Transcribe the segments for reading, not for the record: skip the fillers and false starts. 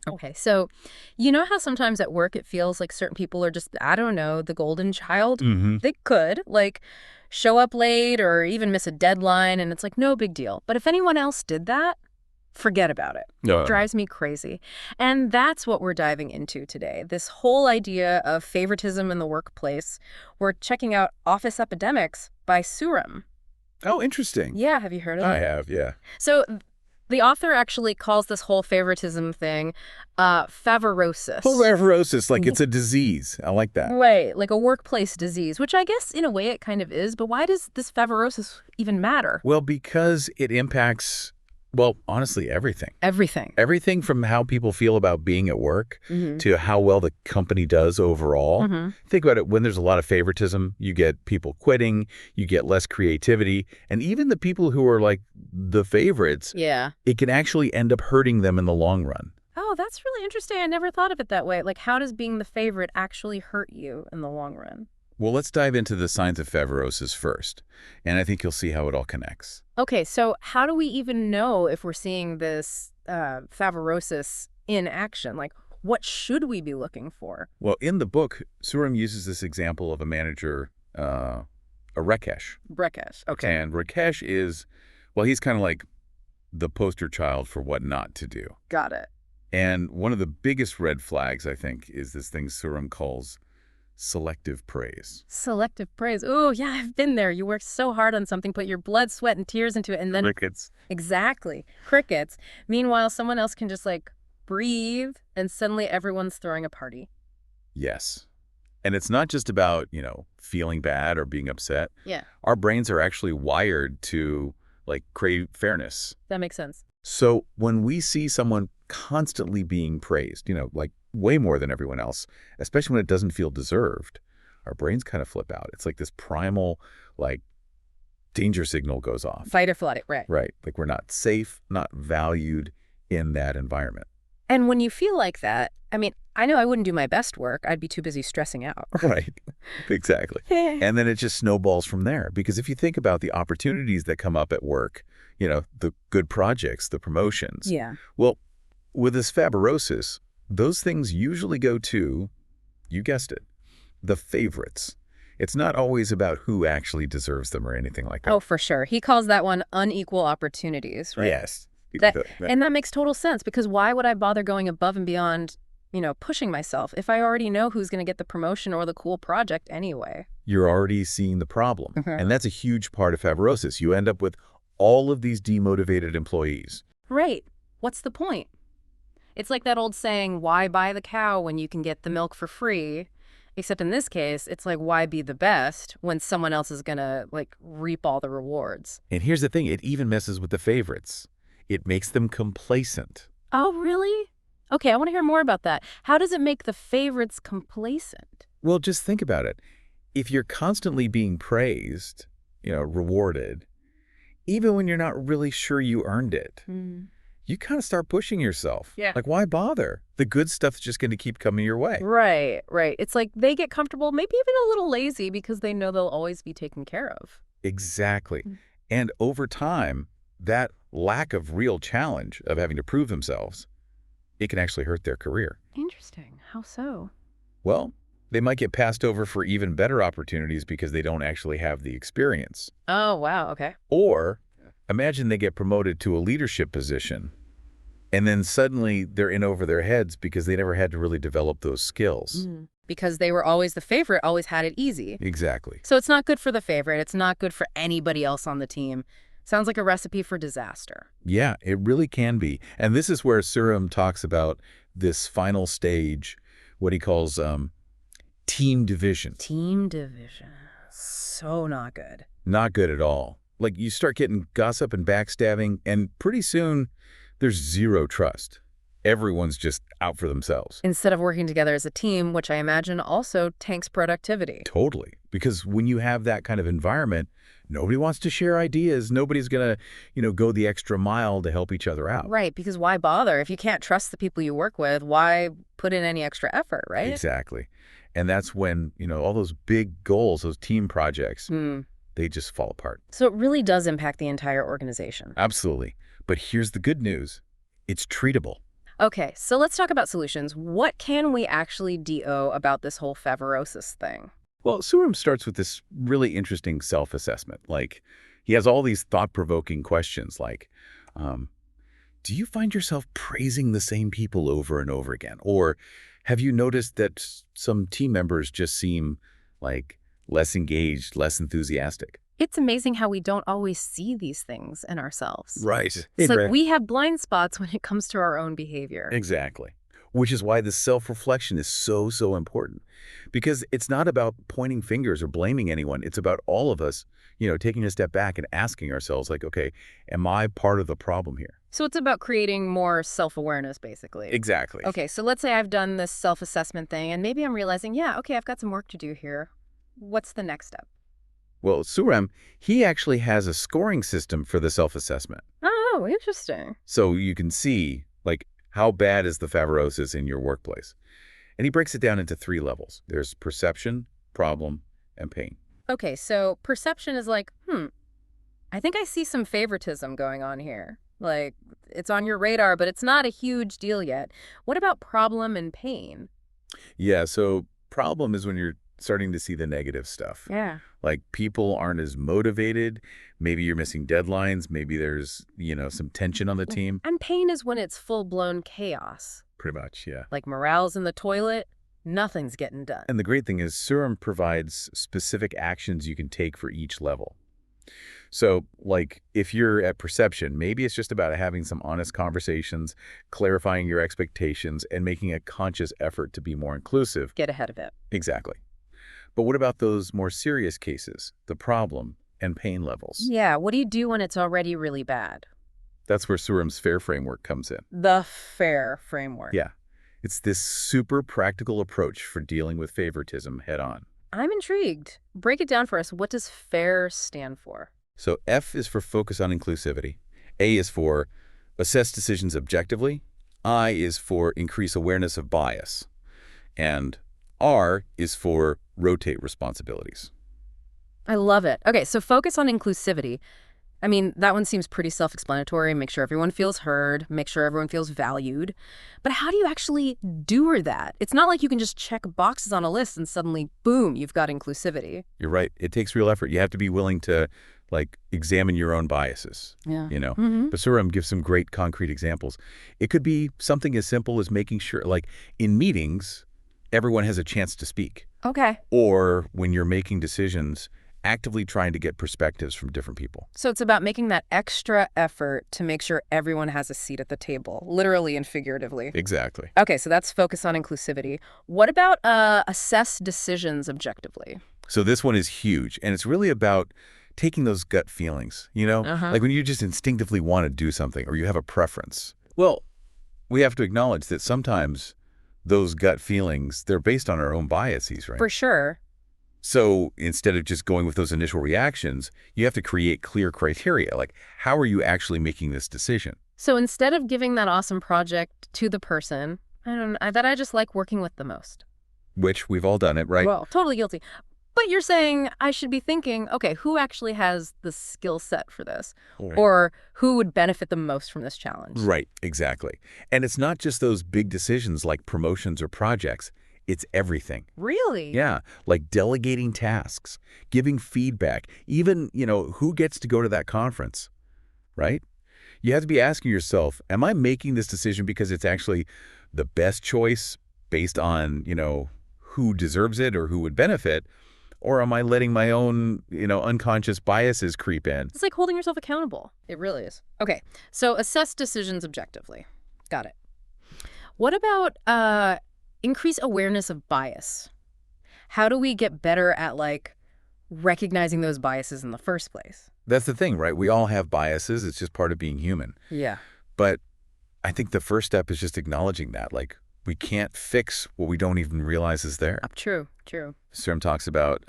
Okay, so you know how sometimes at work it feels like certain people are just, I don't know, the golden child? Hmm. They could, like, show up late or even miss a deadline, and it's like, no big deal. But if anyone else did that, forget about it. Uh, Drives me crazy. And that's what we're diving into today. This whole idea of favoritism in the workplace. We're checking out Office Epidemics by Suram. oh, interesting. Yeah, have you heard of I it? have, yeah. So the author actually calls this whole favoritism thing Favarosis. Favarosis, like Ye- it's a disease. I like that. Right, like a workplace disease, which I guess in a way it kind of is, but why does this Favarosis even matter? Well, because it impacts, well, honestly, everything. Everything. Everything from how people feel about being at work Mm-hmm. to how well the company does overall. Mm-hmm. Think about it. When there's a lot of favoritism, you get people quitting, you get less creativity, and even the people who are like the favorites, Yeah. it can actually end up hurting them in the long run. Oh, that's really interesting. I never thought of it that way. Like, how does being the favorite actually hurt you in the long run? Well, let's dive into the signs of Favarosis first, and I think you'll see how it all connects. Okay, so how do we even know if we're seeing this Favarosis in action? Like, what should we be looking for? Well, in the book, Suram uses this example of a manager, a Rakesh. Brekesh. Okay. And Rakesh is, well, he's kind of like the poster child for what not to do. Got it. And one of the biggest red flags, I think, is this thing Suram calls selective praise. Selective praise. Oh, yeah, I've been there. You work so hard on something, put your blood, sweat, and tears into it, and then Crickets. exactly, crickets. Meanwhile, someone else can just like breathe, and suddenly everyone's throwing a party. Yes. And it's not just about, feeling bad or being upset. Yeah, Our brains are actually wired to, like, crave fairness. that makes sense. So when we see someone constantly being praised, like way more than everyone else, especially when it doesn't feel deserved, our brains kind of flip out. It's like this primal, like, danger signal goes off. Fight or flight, right? Right. Like we're not safe, not valued in that environment. And when you feel like that, I mean, I know I wouldn't do my best work. I'd be too busy stressing out. Right. Exactly. And then it just snowballs from there. Because if you think about the opportunities that come up at work, the good projects, the promotions. Yeah. Well, with this Favarosis, those things usually go to, you guessed it, the favorites. It's not always about who actually deserves them or anything like that. Oh, for sure. He calls that one unequal opportunities, right? Yes. And that makes total sense, because why would I bother going above and beyond, pushing myself if I already know who's going to get the promotion or the cool project anyway? You're already seeing the problem. Mhm. And that's a huge part of Favarosis. You end up with all of these demotivated employees. Right. What's the point? It's like that old saying, why buy the cow when you can get the milk for free? Except in this case, it's like, why be the best when someone else is going to, like, reap all the rewards? And here's the thing, it even messes with the favorites. It makes them complacent. Oh, really? Okay, I want to hear more about that. How does it make the favorites complacent? Well, just think about it. If you're constantly being praised, rewarded, even when you're not really sure you earned it, you kind of start pushing yourself. Yeah. Like, why bother? The good stuff's just going to keep coming your way. Right, right. It's like they get comfortable, maybe even a little lazy, because they know they'll always be taken care of. Exactly. Mm. And over time, that lack of real challenge of having to prove themselves, it can actually hurt their career. Interesting. How so? Well, they might get passed over for even better opportunities because they don't actually have the experience. Oh, wow. Okay. Or imagine they get promoted to a leadership position, and then suddenly they're in over their heads because they never had to really develop those skills. Because they were always the favorite, always had it easy. Exactly. So it's not good for the favorite. It's not good for anybody else on the team. Sounds like a recipe for disaster. Yeah, it really can be. And this is where Suram talks about this final stage, what he calls team division. Team division. So not good. Not good at all. Like, you start getting gossip and backstabbing, and pretty soon there's zero trust. Everyone's just out for themselves. Instead of working together as a team, which I imagine also tanks productivity. Totally. Because when you have that kind of environment, nobody wants to share ideas. Nobody's going to, go the extra mile to help each other out. Right, because why bother? If you can't trust the people you work with, why put in any extra effort, right? Exactly. And that's when, all those big goals, those team projects, Hmm. they just fall apart. So it really does impact the entire organization. Absolutely. But here's the good news. It's treatable. Okay, so let's talk about solutions. What can we actually do about this whole Favarosis thing? Well, Suram starts with this really interesting self-assessment. Like, he has all these thought-provoking questions like, um, do you find yourself praising the same people over and over again? Or have you noticed that some team members just seem like less engaged, less enthusiastic? It's amazing how we don't always see these things in ourselves. Right. It's like we have blind spots when it comes to our own behavior. Exactly. Which is why this self-reflection is so, so important. Because it's not about pointing fingers or blaming anyone. It's about all of us, taking a step back and asking ourselves, like, okay, am I part of the problem here? So it's about creating more self-awareness, basically. Exactly. Okay, so let's say I've done this self-assessment thing, and maybe I'm realizing, yeah, okay, I've got some work to do here. What's the next step? Well, Suram, he actually has a scoring system for the self-assessment. Oh, interesting. So you can see, like, how bad is the Favarosis in your workplace? And he breaks it down into 3 levels. There's perception, problem, and pain. Okay, so perception is like, I think I see some favoritism going on here. Like, it's on your radar, but it's not a huge deal yet. What about problem and pain? Yeah, so problem is when you're starting to see the negative stuff. Yeah. Like, people aren't as motivated. Maybe you're missing deadlines. Maybe there's, some tension on the team. And pain is when it's full-blown chaos. Pretty much, yeah. Like morale's in the toilet, nothing's getting done. And the great thing is Suram provides specific actions you can take for each level. So, like, if you're at perception, maybe it's just about having some honest conversations, clarifying your expectations, and making a conscious effort to be more inclusive. Get ahead of it. Exactly. But what about those more serious cases, the problem and pain levels? Yeah, what do you do when it's already really bad? That's where Suram's FAIR framework comes in. The FAIR framework. Yeah. It's this super practical approach for dealing with favoritism head on. I'm intrigued. Break it down for us. What does FAIR stand for? So F is for focus on inclusivity. A is for assess decisions objectively. I is for increase awareness of bias. And R is for rotate responsibilities. I love it. Okay, so focus on inclusivity. I mean, that one seems pretty self-explanatory. Make sure everyone feels heard, make sure everyone feels valued. But how do you actually do that? It's not like you can just check boxes on a list and suddenly, boom, you've got inclusivity. You're right. It takes real effort. You have to be willing to, examine your own biases. Yeah. But Suram gives some great concrete examples. It could be something as simple as making sure, in meetings, everyone has a chance to speak. Okay. Or when you're making decisions, actively trying to get perspectives from different people. So it's about making that extra effort to make sure everyone has a seat at the table, literally and figuratively. Exactly. Okay, so that's focus on inclusivity. What about assess decisions objectively? So this one is huge, and it's really about taking those gut feelings, Like when you just instinctively want to do something or you have a preference. Well, we have to acknowledge that sometimes those gut feelings, they're based on our own biases, right? For sure. So instead of just going with those initial reactions, you have to create clear criteria. Like, how are you actually making this decision? So instead of giving that awesome project to the person, that I just like working with the most. Which we've all done it, right? Well, totally guilty. But you're saying I should be thinking, okay, who actually has the skill set for this? Right. Or who would benefit the most from this challenge? Right, exactly. And it's not just those big decisions like promotions or projects. It's everything. Really? Yeah, like delegating tasks, giving feedback, even, who gets to go to that conference, right? You have to be asking yourself, am I making this decision because it's actually the best choice based on, who deserves it or who would benefit? Or am I letting my own, unconscious biases creep in? It's like holding yourself accountable. It really is. Okay, so assess decisions objectively. Got it. What about increase awareness of bias? How do we get better at, recognizing those biases in the first place? That's the thing, right? We all have biases. It's just part of being human. Yeah. But I think the first step is just acknowledging that. We can't fix what we don't even realize is there. True. Sturm talks about,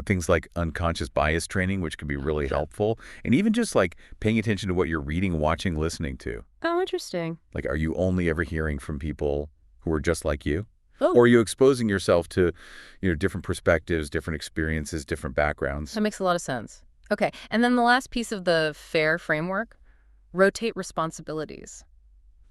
things like unconscious bias training, which can be really helpful. And even just paying attention to what you're reading, watching, listening to. Oh, interesting. Are you only ever hearing from people who are just like you? Oh. Or are you exposing yourself to, different perspectives, different experiences, different backgrounds? That makes a lot of sense. Okay, and then the last piece of the FAIR framework, rotate responsibilities.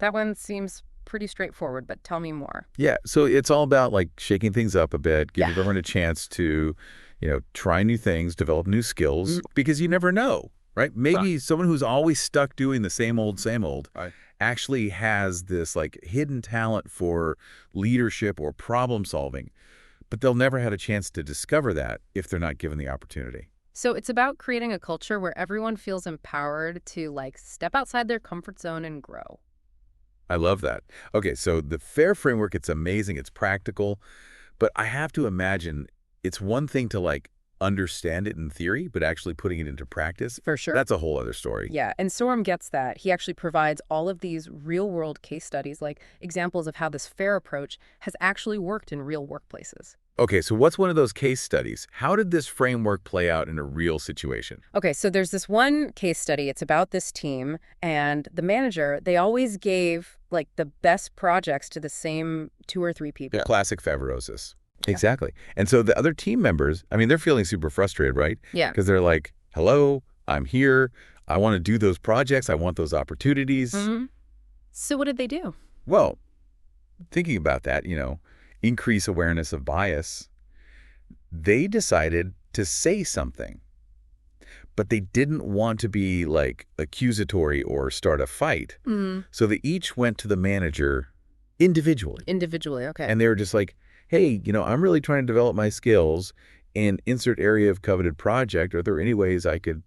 That one seems pretty straightforward, but tell me more. Yeah, so it's all about like shaking things up a bit, giving Yeah. everyone a chance to, try new things, develop new skills, because you never know, right? Right. Maybe someone who's always stuck doing the same old, Right. actually has this like hidden talent for leadership or problem solving, but they'll never had a chance to discover that if they're not given the opportunity. So it's about creating a culture where everyone feels empowered to like step outside their comfort zone and grow. I love that. Okay, so the FAIR framework, it's amazing, it's practical, but I have to imagine it's one thing to like understand it in theory, but actually putting it into practice, For sure. that's a whole other story. Yeah, and Sorum gets that. He actually provides all of these real-world case studies, like examples of how this FAIR approach has actually worked in real workplaces. Okay, so what's one of those case studies? How did this framework play out in a real situation? Okay, so there's this one case study. It's about this team, and the manager, they always gave like the best projects to the same two or three people. Yeah. Classic Favarosis. Yeah. Exactly. And so the other team members, I mean, they're feeling super frustrated, right? Yeah. Because they're like, hello, I'm here. I want to do those projects. I want those opportunities. Hmm. So what did they do? Well, thinking about that, increase awareness of bias, they decided to say something, but they didn't want to be like accusatory or start a fight. Mm. So they each went to the manager individually. Individually, okay. And they were just like, hey, I'm really trying to develop my skills and insert area of coveted project. Are there any ways I could,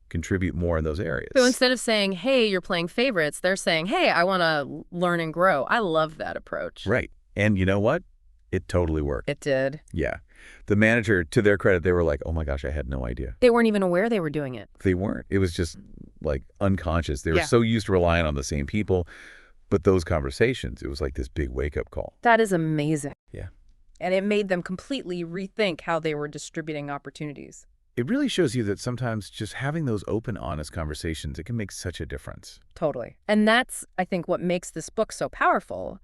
contribute more in those areas? So instead of saying, hey, you're playing favorites, they're saying, hey, I want to learn and grow. I love that approach. Right. And you know what? It totally worked. It did. Yeah. The manager, to their credit, they were like, oh my gosh, I had no idea. They weren't even aware they were doing it. They weren't. It was just like unconscious. They were Yeah. so used to relying on the same people. But those conversations, it was like this big wake-up call. That is amazing. Yeah. And it made them completely rethink how they were distributing opportunities. It really shows you that sometimes just having those open, honest conversations, it can make such a difference. Totally. And that's, I think, what makes this book so powerful.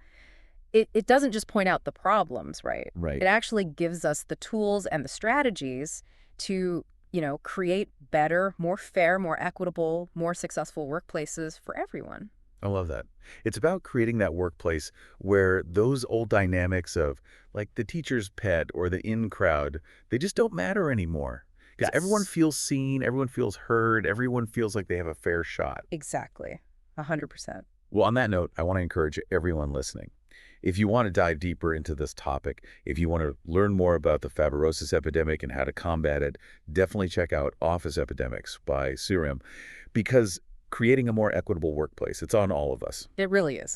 It doesn't just point out the problems, right? Right. It actually gives us the tools and the strategies to, create better, more fair, more equitable, more successful workplaces for everyone. I love that. It's about creating that workplace where those old dynamics of like the teacher's pet or the in crowd, they just don't matter anymore. Because everyone Yes. feels seen, everyone feels heard, everyone feels like they have a fair shot. Exactly. 100%. Well, on that note, I want to encourage everyone listening. If you want to dive deeper into this topic, if you want to learn more about the Favarosis epidemic and how to combat it, definitely check out Office Epidemics by Surim, because creating a more equitable workplace, it's on all of us. It really is.